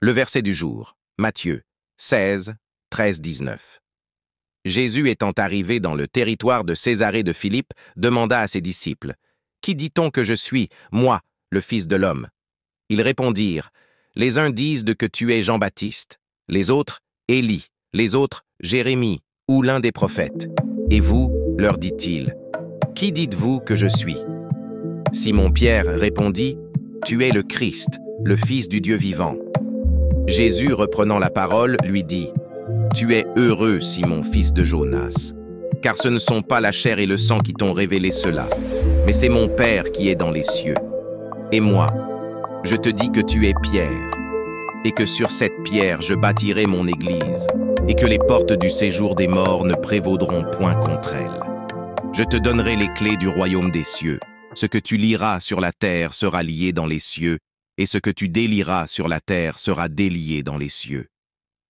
Le verset du jour, Matthieu 16, 13-19. Jésus étant arrivé dans le territoire de Césarée de Philippe, demanda à ses disciples, « Qui dit-on que je suis, moi, le Fils de l'homme » Ils répondirent, « Les uns disent que tu es Jean-Baptiste, les autres, Élie, les autres, Jérémie, ou l'un des prophètes. Et vous, leur dit-il, qui dites-vous que je suis » Simon-Pierre répondit, « Tu es le Christ, le Fils du Dieu vivant. » Jésus, reprenant la parole, lui dit, « Tu es heureux, Simon, fils de Jonas, car ce ne sont pas la chair et le sang qui t'ont révélé cela, mais c'est mon Père qui est dans les cieux. Et moi, je te dis que tu es Pierre, et que sur cette pierre je bâtirai mon église, et que les portes du séjour des morts ne prévaudront point contre elle. Je te donnerai les clés du royaume des cieux. Ce que tu liras sur la terre sera lié dans les cieux, et ce que tu délieras sur la terre sera délié dans les cieux. »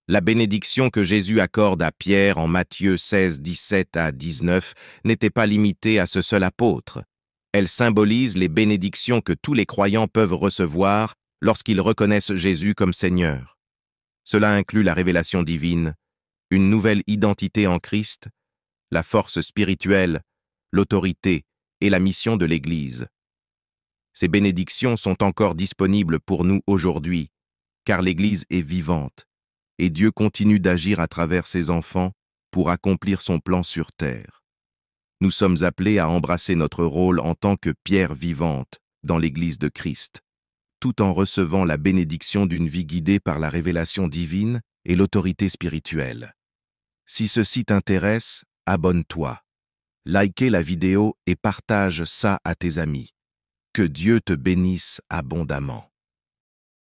La bénédiction que Jésus accorde à Pierre en Matthieu 16, 17-19 n'était pas limitée à ce seul apôtre. Elle symbolise les bénédictions que tous les croyants peuvent recevoir lorsqu'ils reconnaissent Jésus comme Seigneur. Cela inclut la révélation divine, une nouvelle identité en Christ, la force spirituelle, l'autorité et la mission de l'Église. Ces bénédictions sont encore disponibles pour nous aujourd'hui, car l'Église est vivante, et Dieu continue d'agir à travers ses enfants pour accomplir son plan sur terre. Nous sommes appelés à embrasser notre rôle en tant que pierre vivante dans l'Église de Christ, tout en recevant la bénédiction d'une vie guidée par la révélation divine et l'autorité spirituelle. Si ceci t'intéresse, abonne-toi, likez la vidéo et partage ça à tes amis. Que Dieu te bénisse abondamment.